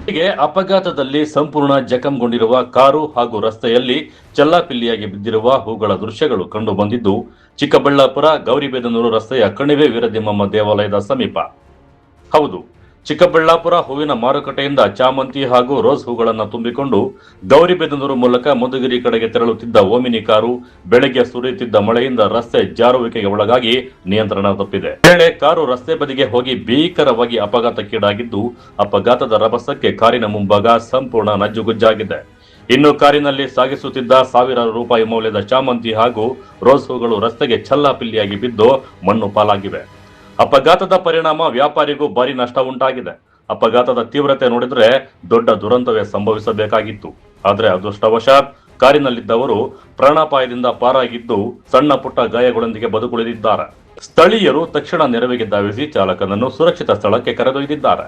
ಹೀಗೆ ಅಪಘಾತದಲ್ಲಿ ಸಂಪೂರ್ಣ ಜಖಂಗೊಂಡಿರುವ ಕಾರು ಹಾಗೂ ರಸ್ತೆಯಲ್ಲಿ ಚೆಲ್ಲಾಪಿಲ್ಲಿಯಾಗಿ ಬಿದ್ದಿರುವ ಹೂಗಳ ದೃಶ್ಯಗಳು ಕಂಡು ಬಂದಿದ್ದು ಚಿಕ್ಕಬಳ್ಳಾಪುರ ಗೌರಿಬಿದನೂರು ರಸ್ತೆಯ ಕಣಿವೆ ವೀರದಿಮ್ಮಮ್ಮ ದೇವಾಲಯದ ಸಮೀಪ. ಹೌದು, ಚಿಕ್ಕಬಳ್ಳಾಪುರ ಹೂವಿನ ಮಾರುಕಟ್ಟೆಯಿಂದ ಚಾಮಂತಿ ಹಾಗೂ ರೋಸ್ ಹೂಗಳನ್ನು ತುಂಬಿಕೊಂಡು ಗೌರಿಬಿದನೂರು ಮೂಲಕ ಮಧುಗಿರಿ ಕಡೆಗೆ ತೆರಳುತ್ತಿದ್ದ ಓಮಿನಿ ಕಾರು ಬೆಳಗ್ಗೆ ಸುರಿಯುತ್ತಿದ್ದ ಮಳೆಯಿಂದ ರಸ್ತೆ ಜಾರುವಿಕೆಗೆ ಒಳಗಾಗಿ ನಿಯಂತ್ರಣ ತಪ್ಪಿದೆ. ವೇಳೆ ಕಾರು ರಸ್ತೆ ಬದಿಗೆ ಹೋಗಿ ಭೀಕರವಾಗಿ ಅಪಘಾತಕ್ಕೀಡಾಗಿದ್ದು, ಅಪಘಾತದ ರಭಸಕ್ಕೆ ಕಾರಿನ ಮುಂಭಾಗ ಸಂಪೂರ್ಣ ನಜ್ಜುಗುಜ್ಜಾಗಿದೆ. ಇನ್ನು ಕಾರಿನಲ್ಲಿ ಸಾಗಿಸುತ್ತಿದ್ದ ಸಾವಿರಾರು ರೂಪಾಯಿ ಮೌಲ್ಯದ ಚಾಮಂತಿ ಹಾಗೂ ರೋಸ್ ಹೂಗಳು ರಸ್ತೆಗೆ ಛಲ್ಲಾಪಿಲ್ಲಿಯಾಗಿ ಬಿದ್ದು ಮಣ್ಣು ಪಾಲಾಗಿವೆ. ಅಪಘಾತದ ಪರಿಣಾಮ ವ್ಯಾಪಾರಿಗೂ ಭಾರಿ ನಷ್ಟ ಉಂಟಾಗಿದೆ. ಅಪಘಾತದ ತೀವ್ರತೆ ನೋಡಿದ್ರೆ ದೊಡ್ಡ ದುರಂತವೇ ಸಂಭವಿಸಬೇಕಾಗಿತ್ತು. ಆದರೆ ಅದೃಷ್ಟವಶಾತ್ ಕಾರಿನಲ್ಲಿದ್ದವರು ಪ್ರಾಣಾಪಾಯದಿಂದ ಪಾರಾಗಿದ್ದು ಸಣ್ಣ ಪುಟ್ಟ ಗಾಯಗಳೊಂದಿಗೆ ಬದುಕುಳಿದಿದ್ದಾರೆ. ಸ್ಥಳೀಯರು ತಕ್ಷಣ ನೆರವಿಗೆ ಧಾವಿಸಿ ಚಾಲಕನನ್ನು ಸುರಕ್ಷಿತ ಸ್ಥಳಕ್ಕೆ ಕರೆದೊಯ್ದಿದ್ದಾರೆ.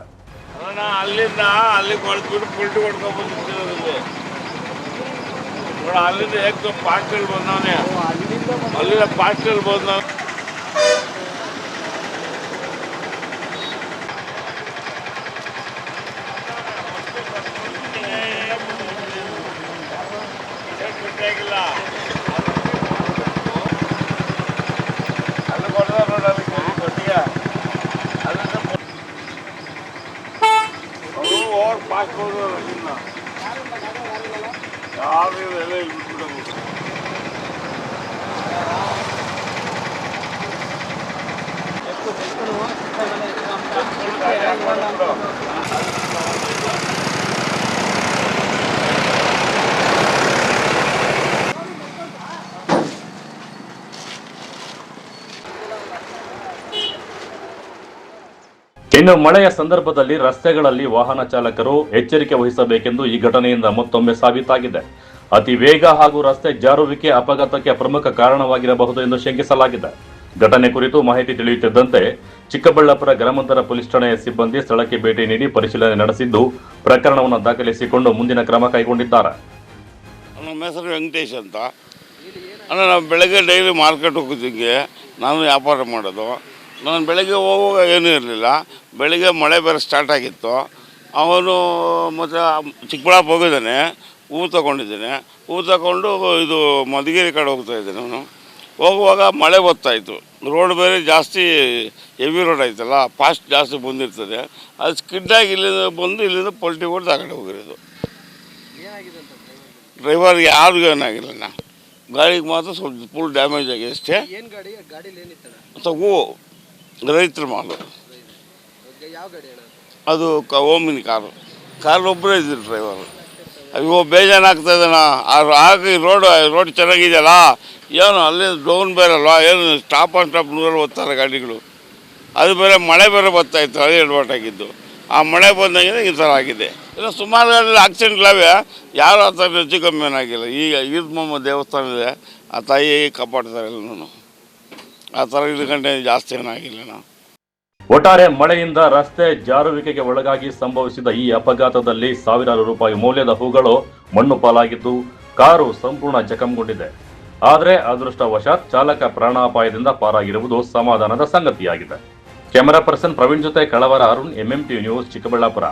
ಇನ್ನು ಮಳೆಯ ಸಂದರ್ಭದಲ್ಲಿ ರಸ್ತೆಗಳಲ್ಲಿ ವಾಹನ ಚಾಲಕರು ಎಚ್ಚರಿಕೆ ವಹಿಸಬೇಕೆಂದು ಈ ಘಟನೆಯಿಂದ ಮತ್ತೊಮ್ಮೆ ಸಾಬೀತಾಗಿದೆ. ಅತಿ ವೇಗ ಹಾಗೂ ರಸ್ತೆ ಜಾರುವಿಕೆ ಅಪಘಾತಕ್ಕೆ ಪ್ರಮುಖ ಕಾರಣವಾಗಿರಬಹುದು ಎಂದು ಶಂಕಿಸಲಾಗಿದೆ. ಘಟನೆ ಕುರಿತು ಮಾಹಿತಿ ತಿಳಿಯುತ್ತಿದ್ದಂತೆ ಚಿಕ್ಕಬಳ್ಳಾಪುರ ಗ್ರಾಮಾಂತರ ಪೊಲೀಸ್ ಠಾಣೆಯ ಸಿಬ್ಬಂದಿ ಸ್ಥಳಕ್ಕೆ ಭೇಟಿ ನೀಡಿ ಪರಿಶೀಲನೆ ನಡೆಸಿದ್ದು ಪ್ರಕರಣವನ್ನು ದಾಖಲಿಸಿಕೊಂಡು ಮುಂದಿನ ಕ್ರಮ ಕೈಗೊಂಡಿದ್ದಾರೆ. ನಮ್ಮ ಹೆಸರು ವೆಂಕಟೇಶ್ ಅಂತ. ನಾವು ಬೆಳಗ್ಗೆ ಡೈಲಿ ಮಾರ್ಕೆಟ್ ಹೋಗೋದಿಗೆ ನಾನು ವ್ಯಾಪಾರ ಮಾಡೋದು. ನಾನು ಬೆಳಗ್ಗೆ ಹೋಗುವಾಗ ಏನೂ ಇರಲಿಲ್ಲ. ಬೆಳಗ್ಗೆ ಮಳೆ ಬೇರೆ ಸ್ಟಾರ್ಟ್ ಆಗಿತ್ತು. ಅವನು ಮತ್ತು ಚಿಕ್ಕಬಳ್ಳಾಪುರ ಹೋಗಿದ್ದಾನೆ, ಹೂ ತೊಗೊಂಡಿದ್ದೇನೆ. ಹೂ ತಗೊಂಡು ಇದು ಮಧುಗಿರಿ ಕಡೆ ಹೋಗ್ತಾಯಿದ್ದೇನೆ. ಅವನು ಹೋಗುವಾಗ ಮಳೆ ಬರ್ತಾಯಿತ್ತು. ರೋಡ್ ಬೇರೆ ಜಾಸ್ತಿ ಹೆವಿ ರೋಡ್ ಆಯ್ತಲ್ಲ, ಫಾಸ್ಟ್ ಜಾಸ್ತಿ ಬಂದಿರ್ತದೆ. ಅದು ಸ್ಕಿಡ್ಡಾಗಿ ಇಲ್ಲಿಂದ ಬಂದು ಇಲ್ಲಿಂದ ಪಲ್ಟಿ ಹೊಡೆದು ಆ ಕಡೆ ಹೋಗಿರೋದು. ಡ್ರೈವರ್ಗೆ ಯಾರಿಗೂ ಏನಾಗಿಲ್ಲ. ಗಾಡಿಗೆ ಮಾತ್ರ ಸ್ವಲ್ಪ ಫುಲ್ ಡ್ಯಾಮೇಜ್ ಆಗಿದೆ ಅಷ್ಟೇ. ಅಥವಾ ಹೂವು ರೈತರ ಮಾಲು ಅದು ಓಮಿನಿ ಕಾರು ಒಬ್ಬರೇ ಇದ್ದರು ಡ್ರೈವರು. ಅಯ್ಯೋ ಬೇಜಾರಾಗ್ತಾಯಿದ್ದಾನ. ಆಗಿ ರೋಡ್ ಚೆನ್ನಾಗಿದೆಯಲ್ಲ, ಏನು ಅಲ್ಲಿ ಡೌನ್ ಬೇರೆ ಅಲ್ವಾ, ಏನು ಸ್ಟಾಪ್ ಆನ್ ಸ್ಟಾಪ್ 100 ಓದ್ತಾರೆ ಗಾಡಿಗಳು. ಅದು ಬೇರೆ ಮಳೆ ಬೇರೆ ಬರ್ತಾಯಿತ್ತು, ಅದೇ ಎಡವಟ್ಟಾಗಿದ್ದು. ಆ ಮಳೆ ಬಂದಾಗಿದೆ ಈ ಥರ ಆಗಿದೆ. ಇಲ್ಲ ಸುಮಾರು ಗಾಡಿಯಲ್ಲಿ ಆಕ್ಸಿಡೆಂಟ್ಗಳವೆ, ಯಾರು ಆ ಥರ ಹೆಚ್ಚು ಕಮ್ಮಿ ಏನಾಗಿಲ್ಲ. ಈಗ ಈದ್ಮಮ್ಮ ದೇವಸ್ಥಾನ ಇದೆ, ಆ ತಾಯಿ ಕಾಪಾಡ್ತಾರೆ ಎಲ್ಲನೂ. ಆ ಥರ ಇದ್ಕೊಂಡೆ ಜಾಸ್ತಿ ಏನಾಗಿಲ್ಲ. ನಾವು ಒಟ್ಟಾರೆ ಮಳೆಯಿಂದ ರಸ್ತೆ ಜಾರುವಿಕೆಗೆ ಒಳಗಾಗಿ ಸಂಭವಿಸಿದ ಈ ಅಪಘಾತದಲ್ಲಿ ಸಾವಿರಾರು ರೂಪಾಯಿ ಮೌಲ್ಯದ ಹೂಗಳು ಮಣ್ಣು ಪಾಲಾಗಿದ್ದು ಕಾರು ಸಂಪೂರ್ಣ ಜಖಂಗೊಂಡಿದೆ. ಆದರೆ ಅದೃಷ್ಟವಶಾತ್ ಚಾಲಕ ಪ್ರಾಣಾಪಾಯದಿಂದ ಪಾರಾಗಿರುವುದು ಸಮಾಧಾನದ ಸಂಗತಿಯಾಗಿದೆ. ಕ್ಯಾಮೆರಾ ಪರ್ಸನ್ ಪ್ರವೀಣ್ ಜೊತೆ ಕಳವರ ಅರುಣ್, MMTV ನ್ಯೂಸ್, ಚಿಕ್ಕಬಳ್ಳಾಪುರ.